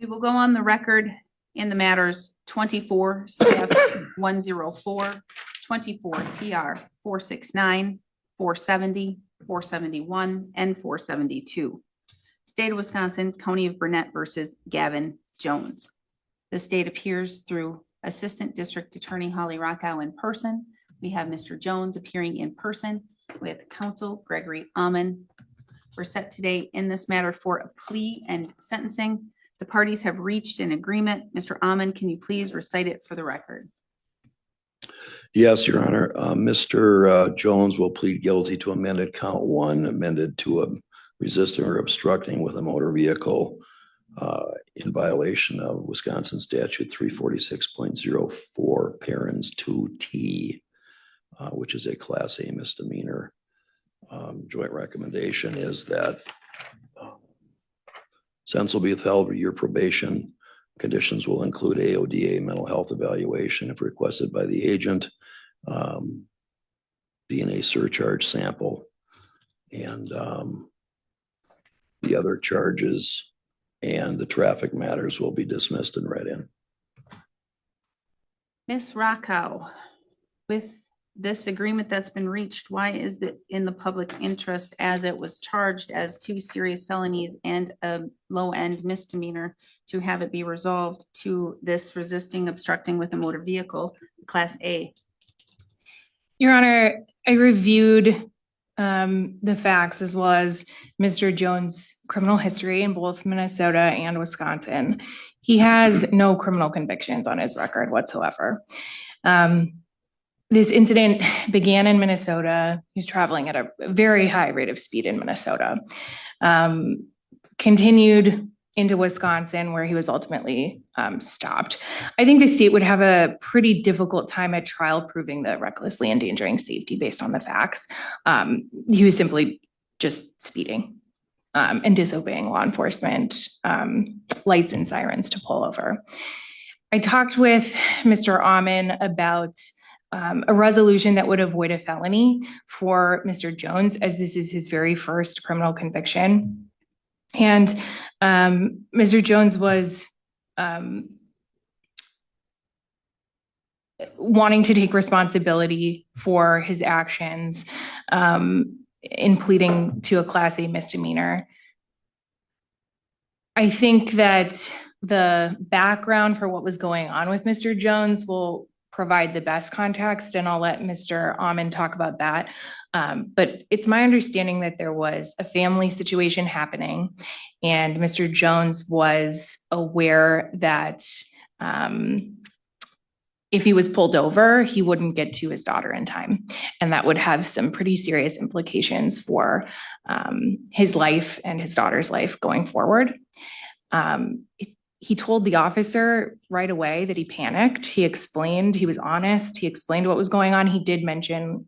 We will go on the record in the matters 24 CF 104, 24 TR 469, 470, 471, and 472. State of Wisconsin, County of Burnett versus Gavin Jones. The state appears through Assistant District Attorney Holly Rockow in person. We have Mr. Jones appearing in person with counsel Gregory Amon. We're set today in this matter for a plea and sentencing. The parties have reached an agreement. Mr. Amon, can you please recite it for the record? Yes, Your Honor. Mr. Jones will plead guilty to amended count 1, amended to resisting or obstructing with a motor vehicle in violation of Wisconsin Statute 346.04, parens 2T, which is a Class A misdemeanor. Joint recommendation is that sentence will be withheld with your probation. Conditions will include AODA mental health evaluation if requested by the agent, DNA surcharge sample, and the other charges and the traffic matters will be dismissed and read in. Ms. Rockow, with this agreement that's been reached, why is it in the public interest, as it was charged as 2 serious felonies and a low-end misdemeanor, to have it be resolved to this resisting, obstructing with a motor vehicle, Class A? Your Honor, I reviewed the facts as well as Mr. Jones' criminal history in both Minnesota and Wisconsin. He has no criminal convictions on his record whatsoever. This incident began in Minnesota. He was traveling at a very high rate of speed in Minnesota. Continued into Wisconsin, where he was ultimately stopped. I think the state would have a pretty difficult time at trial proving the recklessly endangering safety based on the facts. He was simply just speeding and disobeying law enforcement lights and sirens to pull over. I talked with Mr. Amon about a resolution that would avoid a felony for Mr. Jones, as this is his very first criminal conviction. And Mr. Jones was wanting to take responsibility for his actions in pleading to a Class A misdemeanor. I think that the background for what was going on with Mr. Jones will provide the best context, and I'll let Mr. Amon talk about that. But it's my understanding that there was a family situation happening, and Mr. Jones was aware that if he was pulled over, he wouldn't get to his daughter in time, and that would have some pretty serious implications for his life and his daughter's life going forward. He told the officer right away that he panicked. He explained, he was honest. He explained what was going on. He did mention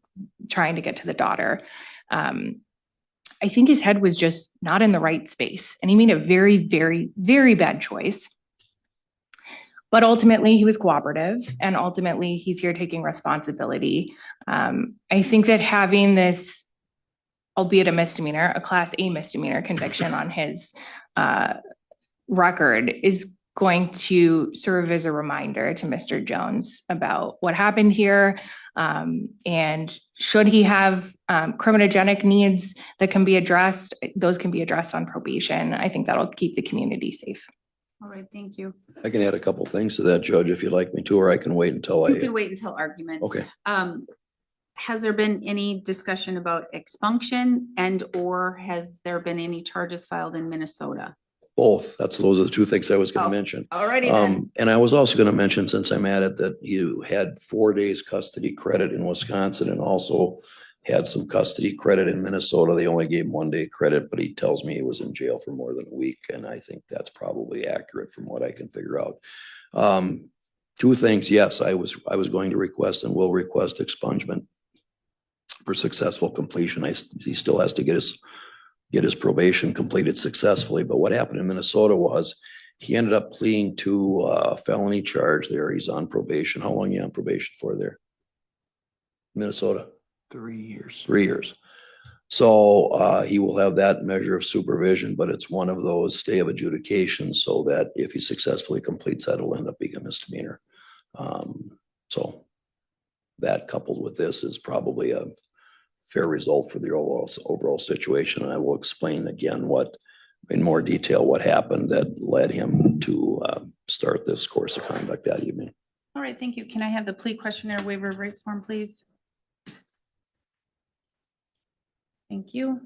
trying to get to the daughter. I think his head was just not in the right space, and he made a very, very, very bad choice. But ultimately, he was cooperative, and ultimately, he's here taking responsibility. I think that having this, albeit a misdemeanor, a Class A misdemeanor conviction on his record is going to serve as a reminder to Mr. Jones about what happened here. And should he have criminogenic needs that can be addressed, those can be addressed on probation. I think that'll keep the community safe. All right, thank you. I can add a couple things to that, Judge, if you'd like me to, or I can wait until You can wait until argument. Okay. Has there been any discussion about expunction, and or has there been any charges filed in Minnesota? Both. Those are the 2 things I was going to mention. Alrighty then. And I was also going to mention, since I'm at it, that you had 4 days custody credit in Wisconsin and also had some custody credit in Minnesota. They only gave him 1 day credit, but he tells me he was in jail for more than a week. And I think that's probably accurate from what I can figure out. 2 things. Yes, I was going to request and will request expungement for successful completion. He still has to get his probation completed successfully. But what happened in Minnesota was he ended up pleading to a felony charge there. He's on probation. How long are you on probation for there? Minnesota? 3 years. 3 years. So he will have that measure of supervision, but it's one of those stay of adjudication so that if he successfully completes that, it'll end up being a misdemeanor. So that coupled with this is probably a fair result for the overall situation. And I will explain again in more detail what happened that led him to start this course of conduct that evening. All right, thank you. Can I have the plea questionnaire waiver of rights form, please? Thank you.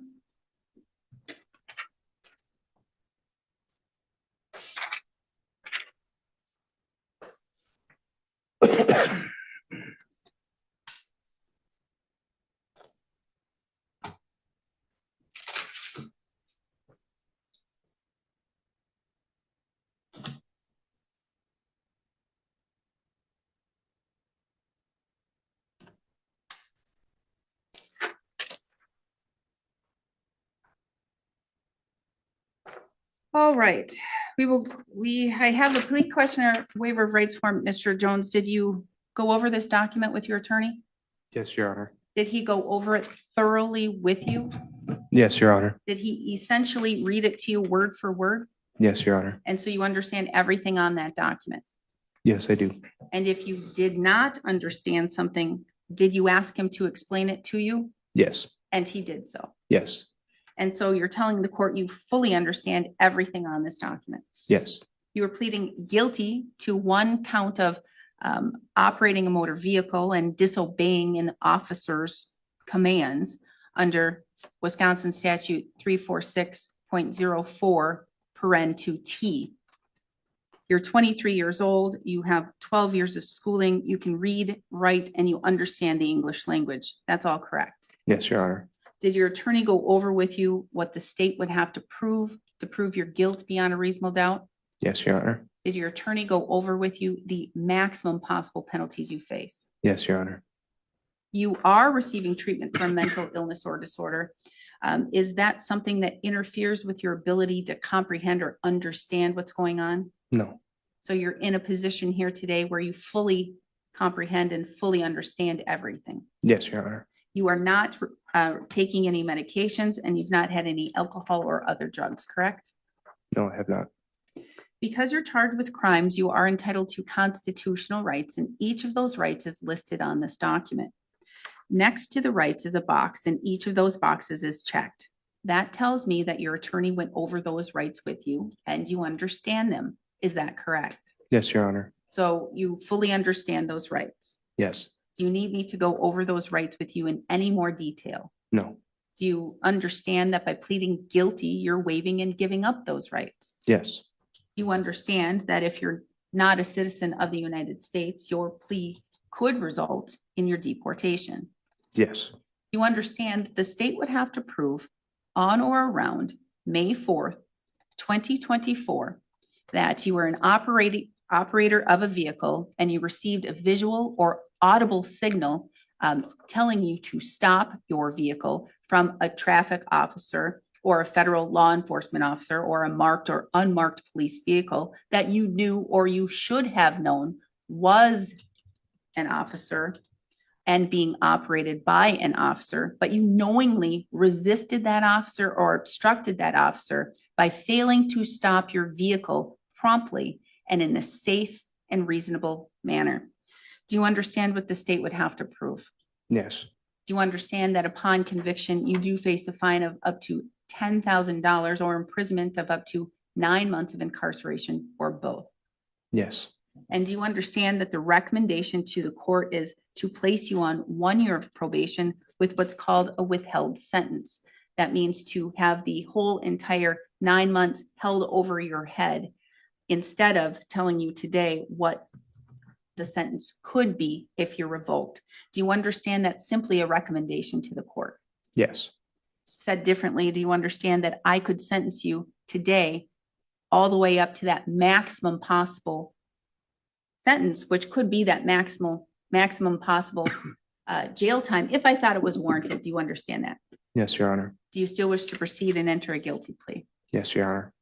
All right, I have the plea questionnaire waiver of rights form. Mr. Jones, did you go over this document with your attorney? Yes, Your Honor. Did he go over it thoroughly with you? Yes, Your Honor. Did he essentially read it to you word for word? Yes, Your Honor. And so you understand everything on that document? Yes, I do. And if you did not understand something, did you ask him to explain it to you? Yes. And he did so. Yes. And so you're telling the court you fully understand everything on this document. Yes. You are pleading guilty to one count of operating a motor vehicle and disobeying an officer's commands under Wisconsin statute 346.04 paren 2T. You're 23 years old. You have 12 years of schooling. You can read, write, and you understand the English language. That's all correct. Yes, Your Honor. Did your attorney go over with you what the state would have to prove your guilt beyond a reasonable doubt? Yes, Your Honor. Did your attorney go over with you the maximum possible penalties you face? Yes, Your Honor. You are receiving treatment for a mental illness or disorder. Is that something that interferes with your ability to comprehend or understand what's going on? No. So you're in a position here today where you fully comprehend and fully understand everything. Yes, Your Honor. You are not taking any medications and you've not had any alcohol or other drugs, correct? No, I have not. Because you're charged with crimes, you are entitled to constitutional rights, and each of those rights is listed on this document. Next to the rights is a box, and each of those boxes is checked. That tells me that your attorney went over those rights with you and you understand them. Is that correct? Yes, Your Honor. So you fully understand those rights. Yes. Do you need me to go over those rights with you in any more detail? No. Do you understand that by pleading guilty, you're waiving and giving up those rights? Yes. Do you understand that if you're not a citizen of the United States, your plea could result in your deportation? Yes. Do you understand that the state would have to prove on or around May 4th, 2024, that you were an operator of a vehicle and you received a visual or audible signal telling you to stop your vehicle from a traffic officer or a federal law enforcement officer or a marked or unmarked police vehicle that you knew or you should have known was an officer and being operated by an officer, but you knowingly resisted that officer or obstructed that officer by failing to stop your vehicle promptly and in a safe and reasonable manner. Do you understand what the state would have to prove? Yes. Do you understand that upon conviction, you do face a fine of up to $10,000 or imprisonment of up to 9 months of incarceration or both? Yes. And do you understand that the recommendation to the court is to place you on 1 year of probation with what's called a withheld sentence? That means to have the whole entire 9 months held over your head instead of telling you today what the sentence could be if you're revoked. Do you understand that's simply a recommendation to the court? Yes. Said differently, do you understand that I could sentence you today all the way up to that maximum possible sentence, which could be that maximum possible jail time if I thought it was warranted? Do you understand that? Yes, Your Honor. Do you still wish to proceed and enter a guilty plea? Yes, Your Honor.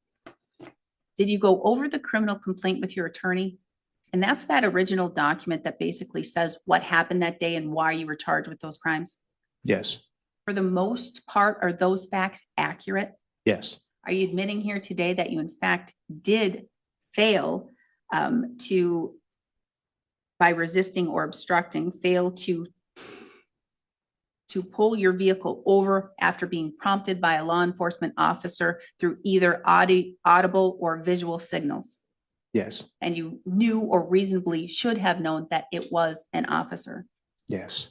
Did you go over the criminal complaint with your attorney? And that's that original document that basically says what happened that day and why you were charged with those crimes. Yes. For the most part, are those facts accurate? Yes. Are you admitting here today that you in fact did fail by resisting or obstructing, fail to pull your vehicle over after being prompted by a law enforcement officer through either audible or visual signals? Yes. And you knew or reasonably should have known that it was an officer? Yes.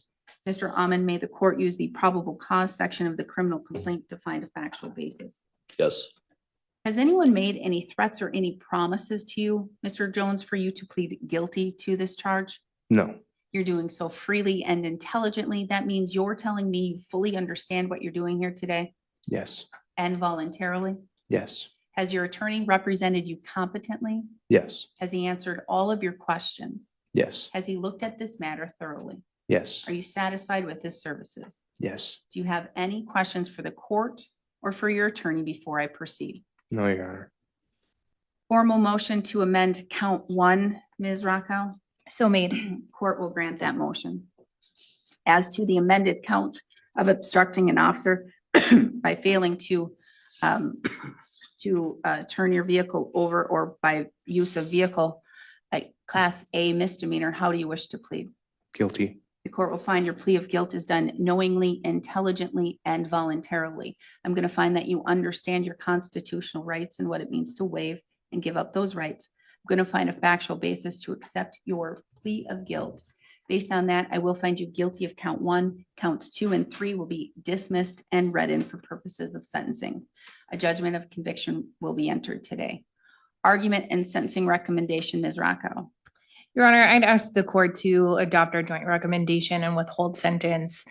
Mr. Amon, may the court use the probable cause section of the criminal complaint to find a factual basis? Yes. Has anyone made any threats or any promises to you, Mr. Jones, for you to plead guilty to this charge? No. You're doing so freely and intelligently. That means you're telling me you fully understand what you're doing here today Yes. and voluntarily. Yes. Has your attorney represented you competently? Yes. Has he answered all of your questions? Yes. Has he looked at this matter thoroughly? Yes. Are you satisfied with his services? Yes. Do you have any questions for the court or for your attorney before I proceed? No, Your Honor. Formal motion to amend count 1, Ms. Rockow. So made. Court will grant that motion. As to the amended count of obstructing an officer by failing to turn your vehicle over or by use of vehicle, like class A misdemeanor, how do you wish to plead? Guilty. The court will find your plea of guilt is done knowingly, intelligently, and voluntarily. I'm going to find that you understand your constitutional rights and what it means to waive and give up those rights. I'm going to find a factual basis to accept your plea of guilt. Based on that, I will find you guilty of count 1. Counts 2 and 3 will be dismissed and read in for purposes of sentencing. A judgment of conviction will be entered today. Argument and sentencing recommendation, Ms. Rockow. Your Honor, I'd ask the court to adopt our joint recommendation and withhold sentence,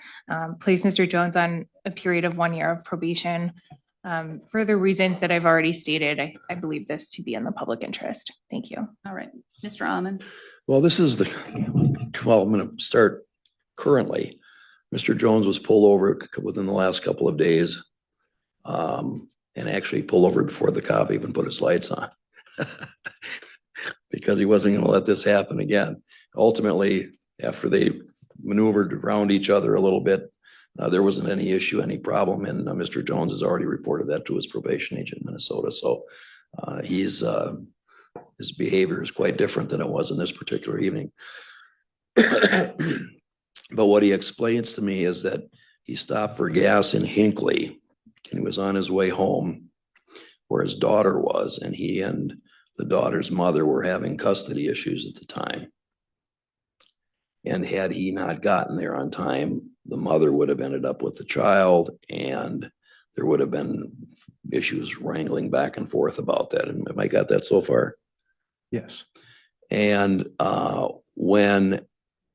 place Mr. Jones on a period of 1 year of probation. For the reasons that I've already stated, I believe this to be in the public interest. Thank you. All right, Mr. Alman. Well, this is well, I'm going to start currently. Mr. Jones was pulled over within the last couple of days and actually pulled over before the cop even put his lights on. Because he wasn't going to let this happen again. Ultimately, after they maneuvered around each other a little bit, there wasn't any issue, any problem, and Mr. Jones has already reported that to his probation agent in Minnesota. So his behavior is quite different than it was in this particular evening. But what he explains to me is that he stopped for gas in Hinckley and he was on his way home where his daughter was, and he and the daughter's mother were having custody issues at the time. And had he not gotten there on time, the mother would have ended up with the child, and there would have been issues wrangling back and forth about that. And have I got that so far? Yes. And when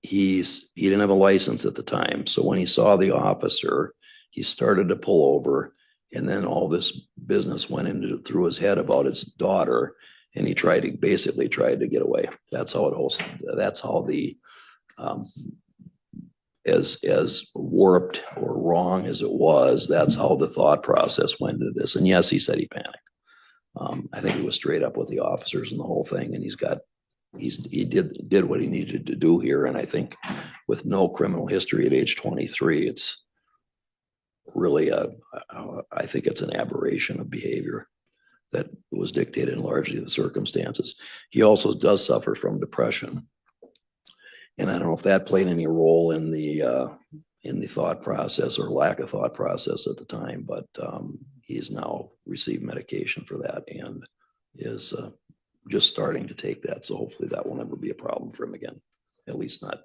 he didn't have a license at the time, so when he saw the officer, he started to pull over, and then all this business went through his head about his daughter. And he basically tried to get away. That's how the as warped or wrong as it was, that's how the thought process went into this. And yes, he said he panicked. I think he was straight up with the officers and the whole thing. And he did what he needed to do here. And I think with no criminal history at age 23, it's really I think it's an aberration of behavior that was dictated largely the circumstances. He also does suffer from depression. And I don't know if that played any role in the thought process or lack of thought process at the time, but he's now received medication for that and is just starting to take that. So hopefully that will never be a problem for him again, at least not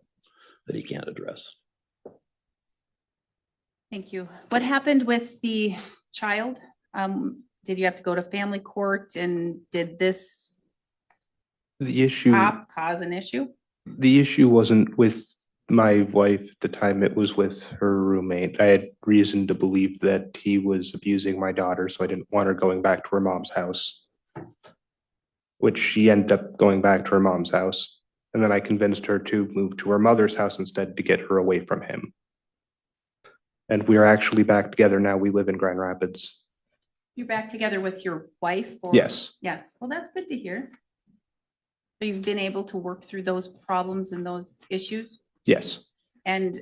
that he can't address. Thank you. What happened with the child? Did you have to go to family court, and did this cop cause an issue? The issue wasn't with my wife at the time. It was with her roommate. I had reason to believe that he was abusing my daughter, so I didn't want her going back to her mom's house, which she ended up going back to her mom's house. And then I convinced her to move to her mother's house instead to get her away from him. And we are actually back together now. We live in Grand Rapids. You're back together with your wife? Or? Yes. Yes. Well, that's good to hear. So you've been able to work through those problems and those issues? Yes. And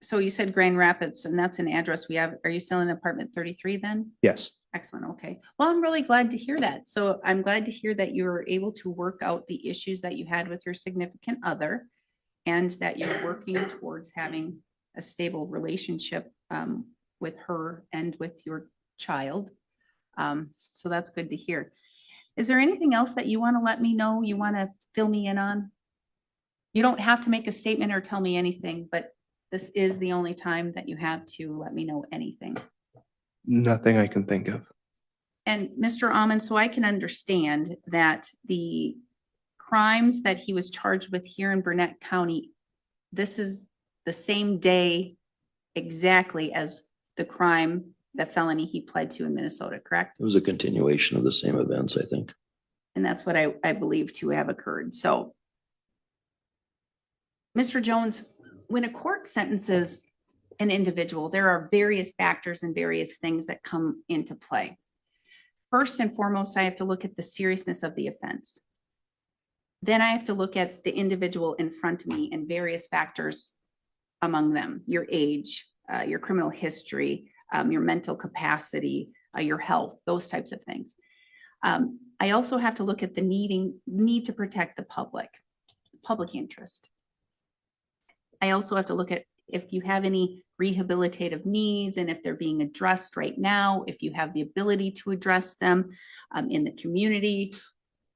So you said Grand Rapids, and that's an address we have. Are you still in apartment 33 then? Yes. Excellent. Okay. Well, I'm really glad to hear that. So I'm glad to hear that you were able to work out the issues that you had with your significant other, and that you're working towards having a stable relationship with her and with your child. So that's good to hear. Is there anything else that you want to let me know? You want to fill me in on? You don't have to make a statement or tell me anything, but this is the only time that you have to let me know anything. Nothing I can think of. And Mr. Almond, so I can understand that the crimes that he was charged with here in Burnett County, this is the same day exactly as the crime, the felony he pled to in Minnesota, correct? It was a continuation of the same events, I think. And that's what I believe to have occurred. So, Mr. Jones, when a court sentences an individual, there are various factors and various things that come into play. First and foremost, I have to look at the seriousness of the offense. Then I have to look at the individual in front of me and various factors among them, your age, your criminal history, your mental capacity, your health, those types of things. I also have to look at the need to protect the public interest. I also have to look at if you have any rehabilitative needs and if they're being addressed right now, if you have the ability to address them in the community,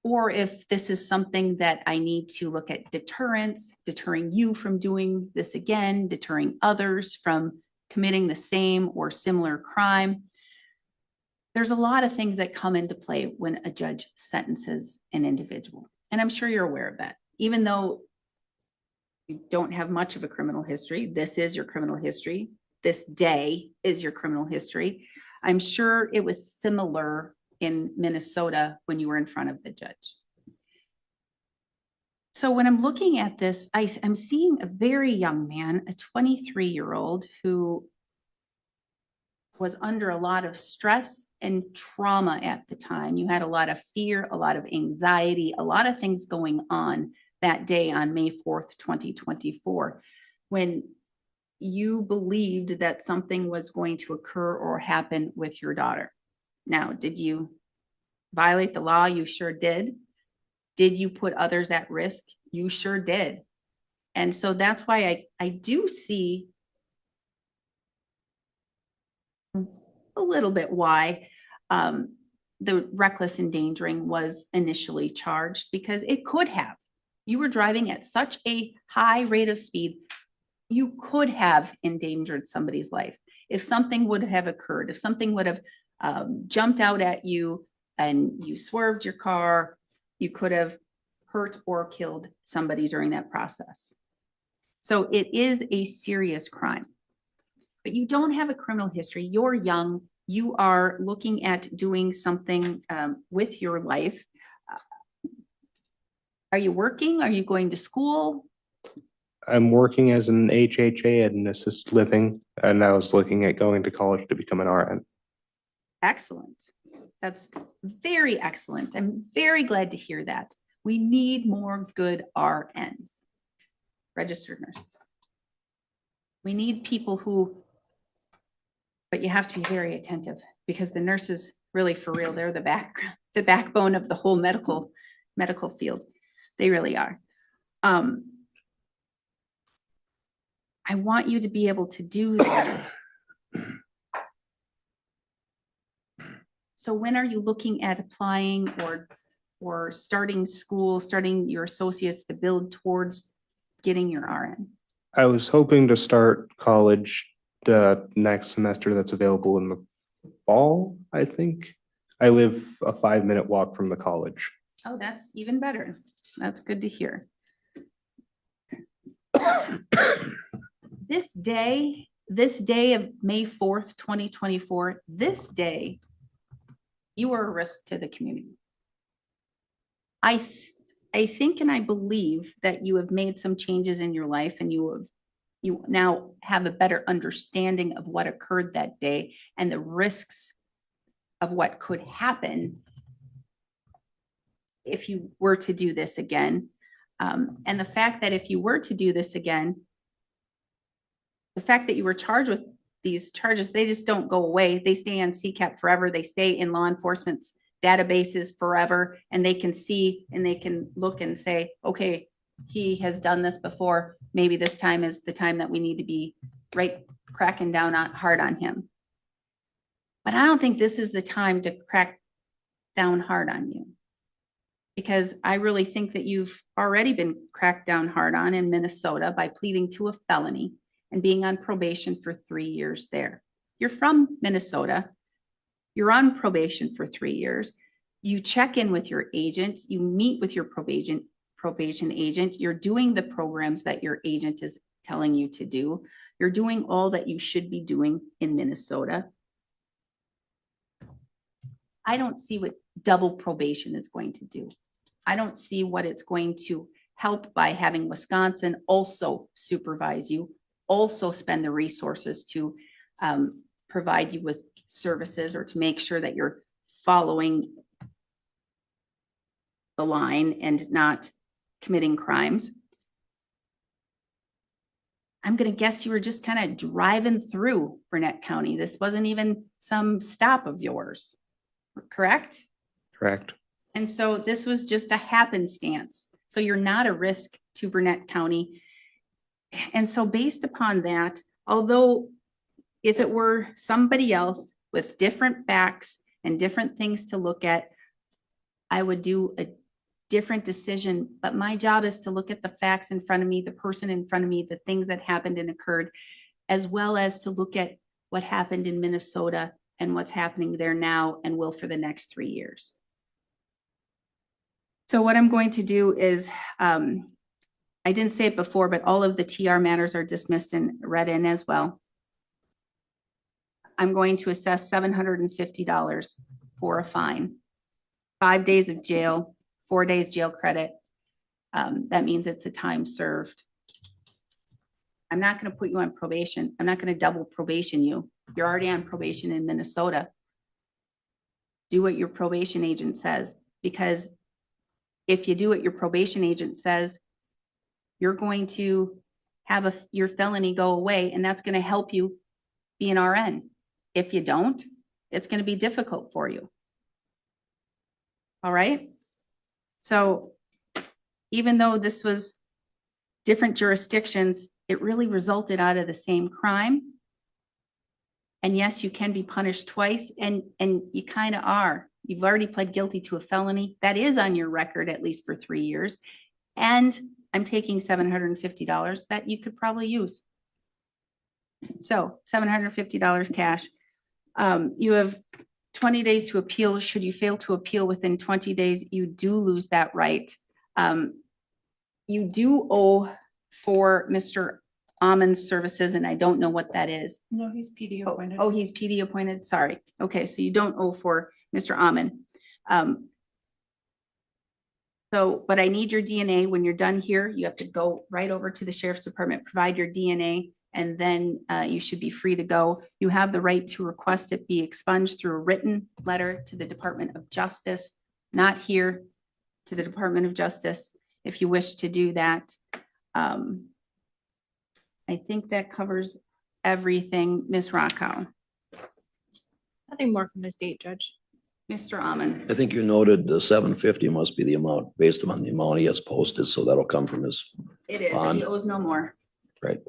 or if this is something that I need to look at deterrence, deterring you from doing this again, deterring others from committing the same or similar crime. There's a lot of things that come into play when a judge sentences an individual. And I'm sure you're aware of that. Even though you don't have much of a criminal history, this is your criminal history. This day is your criminal history. I'm sure it was similar in Minnesota when you were in front of the judge. So when I'm looking at this, I'm seeing a very young man, a 23-year-old who was under a lot of stress and trauma at the time. You had a lot of fear, a lot of anxiety, a lot of things going on that day on May 4th, 2024, when you believed that something was going to occur or happen with your daughter. Now, did you violate the law? You sure did. Did you put others at risk? You sure did. And so that's why I do see a little bit why the reckless endangering was initially charged, because it could have. You were driving at such a high rate of speed, you could have endangered somebody's life. If something would have occurred, if something would have jumped out at you and you swerved your car, you could have hurt or killed somebody during that process. So it is a serious crime. But you don't have a criminal history. You're young. You are looking at doing something with your life. Are you working? Are you going to school? I'm working as an HHA at an assisted living, and I was looking at going to college to become an RN. Excellent. That's very excellent. I'm very glad to hear that. We need more good RNs, registered nurses. We need people who, but you have to be very attentive, because the nurses really, for real, they're the backbone of the whole medical field. They really are. I want you to be able to do that. So when are you looking at applying or starting school, starting your associates to build towards getting your RN? I was hoping to start college the next semester that's available in the fall, I think. I live a 5-minute walk from the college. Oh, that's even better. That's good to hear. This day of May 4th, 2024, this day, you are a risk to the community. I think and I believe that you have made some changes in your life, and you now have a better understanding of what occurred that day and the risks of what could happen if you were to do this again. And the fact that if you were to do this again, the fact that you were charged with these charges, they just don't go away. They stay on CCAP forever. They stay in law enforcement's databases forever, and they can see and they can look and say, okay, he has done this before. Maybe this time is the time that we need to be cracking down hard on him. But I don't think this is the time to crack down hard on you, because I really think that you've already been cracked down hard on in Minnesota by pleading to a felony and being on probation for 3 years there. You're from Minnesota. You're on probation for 3 years. You check in with your agent. You meet with your probation agent. You're doing the programs that your agent is telling you to do. You're doing all that you should be doing in Minnesota. I don't see what double probation is going to do. I don't see what it's going to help by having Wisconsin also supervise you, also spend the resources to provide you with services or to make sure that you're following the line and not committing crimes. I'm going to guess you were just kind of driving through Burnett County. This wasn't even some stop of yours, correct? Correct. And so this was just a happenstance. So you're not a risk to Burnett County. And so based upon that, although if it were somebody else with different facts and different things to look at, I would do a different decision. But my job is to look at the facts in front of me, the person in front of me, the things that happened and occurred, as well as to look at what happened in Minnesota and what's happening there now and will for the next 3 years. So what I'm going to do is, I didn't say it before, but all of the TR matters are dismissed and read in as well. I'm going to assess $750 for a fine, 5 days of jail, 4 days jail credit. That means it's a time served. I'm not going to put you on probation. I'm not going to double probation you. You're already on probation in Minnesota. Do what your probation agent says, because if you do what your probation agent says, you're going to have your felony go away, and that's going to help you be an RN. If you don't, it's going to be difficult for you. All right. So even though this was different jurisdictions, it really resulted out of the same crime. And yes, you can be punished twice, and you kind of are. You've already pled guilty to a felony. That is on your record, at least for 3 years. And I'm taking $750 that you could probably use. So $750 cash. You have 20 days to appeal. Should you fail to appeal within 20 days, you do lose that right. You do owe for Mr. Amon's services, and I don't know what that is. No, he's PD appointed. Oh, he's PD appointed. Sorry. Okay, so you don't owe for Mr. Amon. But I need your DNA. When you're done here, you have to go right over to the Sheriff's Department, provide your DNA, and then you should be free to go. You have the right to request it be expunged through a written letter to the Department of Justice, not here, to the Department of Justice, if you wish to do that. I think that covers everything. Ms. Rockow. Nothing more from the state, Judge. Mr. Amon. I think you noted the 750 must be the amount based on the amount he has posted, so that'll come from his It is. bond. He owes no more. Right.